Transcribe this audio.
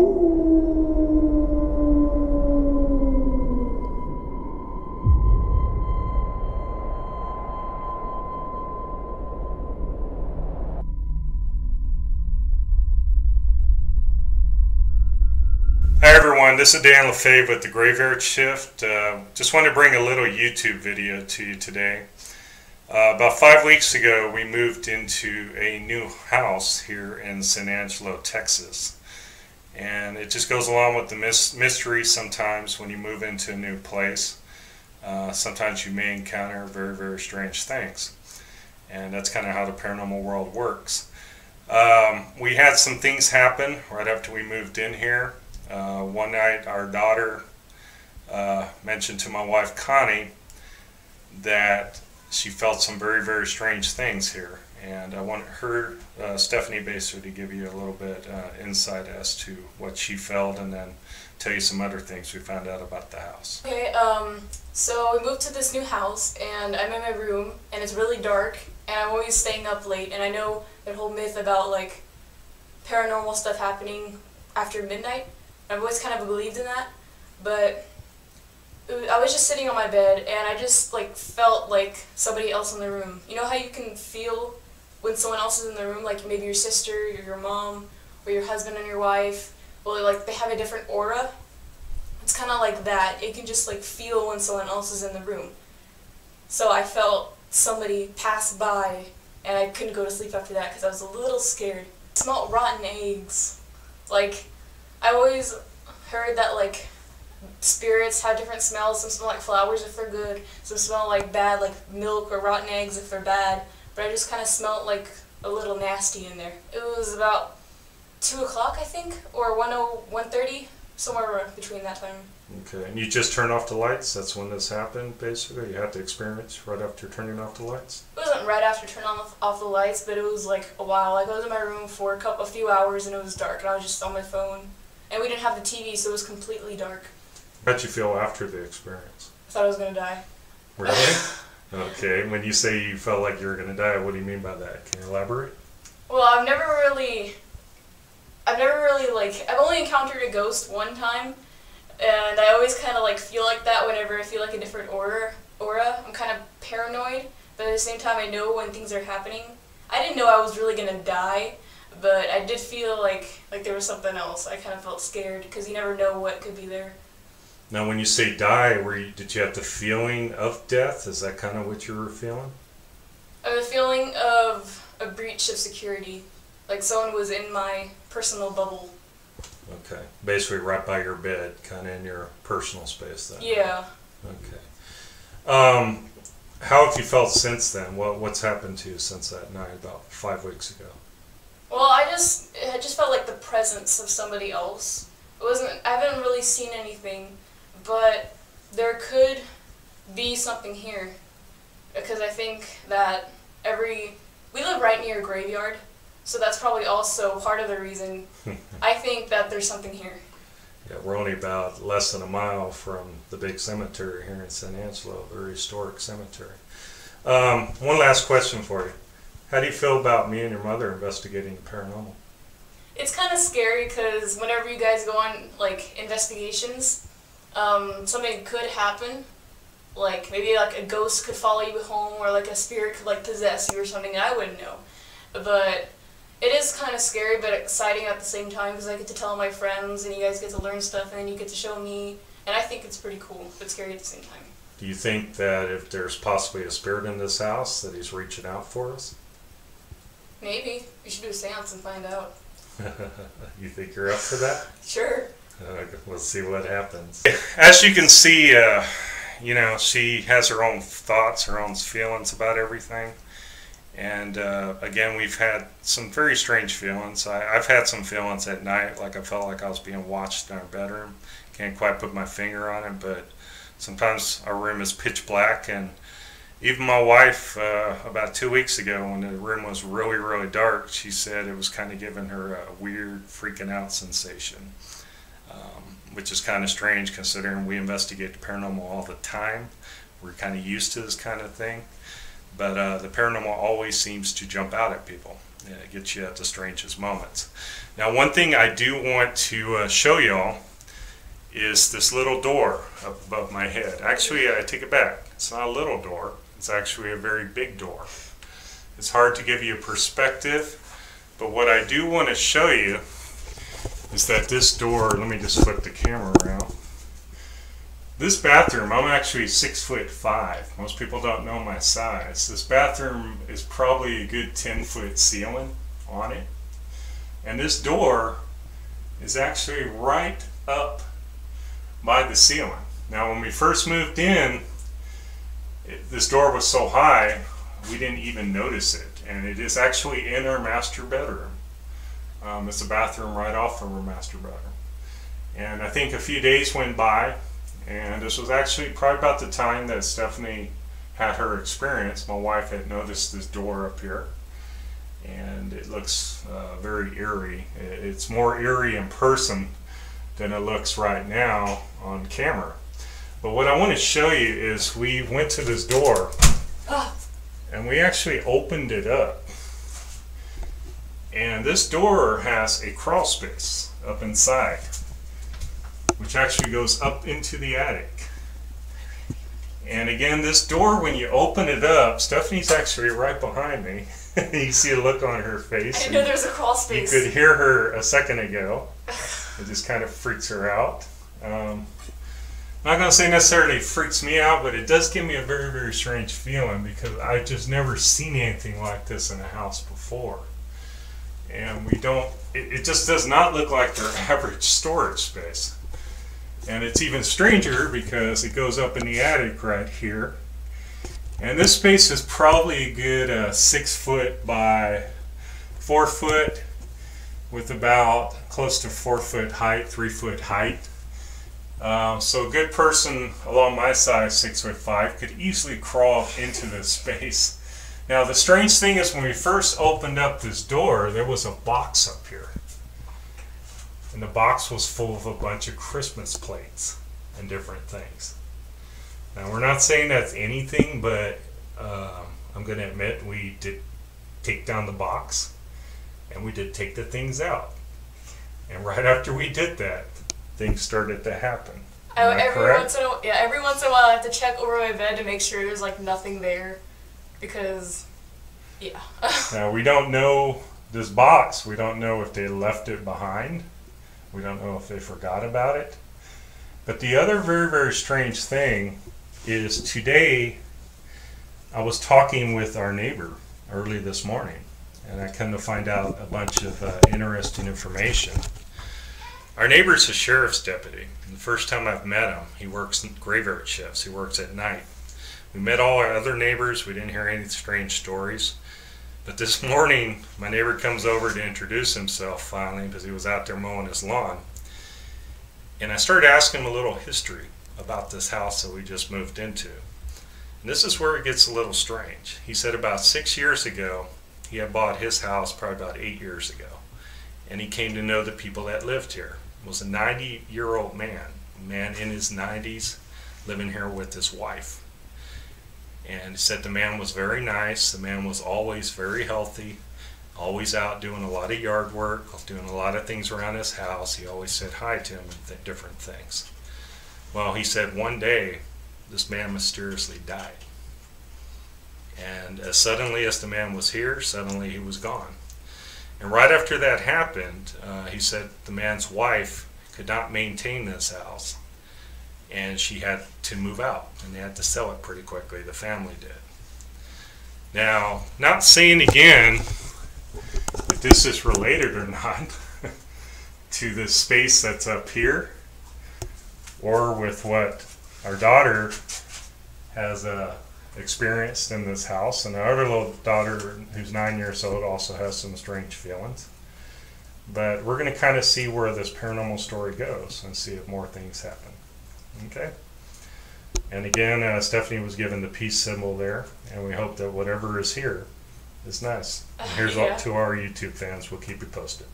Hi everyone, this is Dan LaFave with the Graveyard Shift. Just wanted to bring a little YouTube video to you today. About 5 weeks ago we moved into a new house here in San Angelo, Texas. And it just goes along with the mystery sometimes when you move into a new place. Sometimes you may encounter very, very strange things. And that's kind of how the paranormal world works. We had some things happen right after we moved in here. One night our daughter mentioned to my wife Connie that she felt some very, very strange things here, and I want her, Stephanie, basically to give you a little bit insight as to what she felt, and then tell you some other things we found out about the house. Okay, so we moved to this new house, and I'm in my room, and it's really dark, and I'm always staying up late, and I know that whole myth about like paranormal stuff happening after midnight. I've always kind of believed in that, but I was just sitting on my bed and I just like felt like somebody else in the room. You know how you can feel when someone else is in the room, like maybe your sister, or your mom, or your husband and your wife, well, like they have a different aura? It's kind of like that. You can just like feel when someone else is in the room. So I felt somebody pass by and I couldn't go to sleep after that because I was a little scared. I smelled rotten eggs. Like, I always heard that like spirits have different smells. Some smell like flowers if they're good. Some smell like bad, like milk or rotten eggs if they're bad. But I just kind of smelled like a little nasty in there. It was about 2 o'clock, I think, or 1:30, somewhere between that time. Okay, and you just turned off the lights? That's when this happened, basically? You had the experience right after turning off the lights? It wasn't right after turning off the lights, but it was like a while. Like I was in my room for a few hours and it was dark and I was just on my phone. And we didn't have the TV, so it was completely dark. How'd you feel after the experience? I thought I was going to die. Really? Okay, when you say you felt like you were going to die, what do you mean by that? Can you elaborate? Well, I've never really like, I've only encountered a ghost one time, and I always kind of like feel like that whenever I feel like a different aura. I'm kind of paranoid, but at the same time I know when things are happening. I didn't know I was really going to die, but I did feel like there was something else. I kind of felt scared because you never know what could be there. Now, when you say die, did you have the feeling of death? Is that kind of what you were feeling? A feeling of a breach of security, like someone was in my personal bubble. Okay, basically right by your bed, kind of in your personal space then. Yeah. Okay. How have you felt since then? What's happened to you since that night, about 5 weeks ago? Well, I just felt like the presence of somebody else. I haven't really seen anything, but there could be something here, because I think that we live right near a graveyard, so that's probably also part of the reason. I think that there's something here. Yeah, we're only about less than a mile from the big cemetery here in San Angelo, a very historic cemetery. One last question for you. How do you feel about me and your mother investigating the paranormal? It's kind of scary because whenever you guys go on like investigations, something could happen. Like maybe like a ghost could follow you home, or like a spirit could like possess you or something. I wouldn't know, but it is kind of scary but exciting at the same time because I get to tell my friends and you guys get to learn stuff and then you get to show me, and I think it's pretty cool but scary at the same time. Do you think that if there's possibly a spirit in this house that he's reaching out for us? Maybe. We should do a seance and find out. You think you're up for that? Sure. We'll see what happens. As you can see, you know, she has her own thoughts, her own feelings about everything. And again, we've had some very strange feelings. I've had some feelings at night, like I felt like I was being watched in our bedroom. Can't quite put my finger on it, but sometimes our room is pitch black. And even my wife, about 2 weeks ago, when the room was really, really dark, she said it was kind of giving her a weird freaking out sensation, which is kind of strange considering we investigate the paranormal all the time. We're kind of used to this kind of thing. but the paranormal always seems to jump out at people. It gets you at the strangest moments. Now, one thing I do want to show y'all is this little door up above my head. Actually, I take it back. It's not a little door. It's actually a very big door. It's hard to give you a perspective, but what I do want to show you is that this door, let me just flip the camera around. This bathroom, I'm actually 6'5". Most people don't know my size. This bathroom is probably a good 10-foot ceiling on it. And this door is actually right up by the ceiling. Now, when we first moved in, this door was so high, we didn't even notice it. And it is actually in our master bedroom. It's a bathroom right off of our master bedroom. And I think a few days went by, and this was actually probably about the time that Stephanie had her experience. My wife had noticed this door up here, and it looks very eerie. It's more eerie in person than it looks right now on camera. But what I want to show you is we went to this door and we actually opened it up. And this door has a crawl space up inside, which actually goes up into the attic. And again, this door, when you open it up, Stephanie's actually right behind me. You see a look on her face. I didn't know there was a crawl space. You could hear her a second ago. It just kind of freaks her out. I'm not going to say necessarily freaks me out, but it does give me a very, very strange feeling because I've just never seen anything like this in a house before. And it just does not look like their average storage space. And it's even stranger because it goes up in the attic right here. And this space is probably a good 6 foot by 4 foot with about close to 4 foot height, 3 foot height. So a good person along my size, 6'5", could easily crawl into this space. Now the strange thing is when we first opened up this door, there was a box up here. And the box was full of a bunch of Christmas plates and different things. Now we're not saying that's anything, but I'm going to admit we did take down the box and we did take the things out. And right after we did that, things started to happen. Every once in a while I have to check over my bed to make sure there's like nothing there. Because, yeah. Now, we don't know this box. We don't know if they left it behind. We don't know if they forgot about it. But the other very, very strange thing is today I was talking with our neighbor early this morning, and I come to find out a bunch of interesting information. Our neighbor's a sheriff's deputy. The first time I've met him, he works graveyard shifts. He works at night. We met all our other neighbors. We didn't hear any strange stories. But this morning, my neighbor comes over to introduce himself finally because he was out there mowing his lawn. And I started asking him a little history about this house that we just moved into. And this is where it gets a little strange. He said about 6 years ago, he had bought his house probably about 8 years ago. And he came to know the people that lived here. It was a 90-year-old man, a man in his 90s, living here with his wife. And he said the man was very nice, the man was always very healthy, always out doing a lot of yard work, doing a lot of things around his house. He always said hi to him and different things. Well, he said one day this man mysteriously died. And as suddenly as the man was here, suddenly he was gone. And right after that happened, he said the man's wife could not maintain this house. And she had to move out, and they had to sell it pretty quickly. The family did. Now, not saying again if this is related or not to this space that's up here, or with what our daughter has experienced in this house. And our other little daughter, who's 9 years old, also has some strange feelings. But we're going to kind of see where this paranormal story goes and see if more things happen. Okay, and again, Stephanie was given the peace symbol there, and we hope that whatever is here is nice. And here's up to our YouTube fans. We'll keep you posted.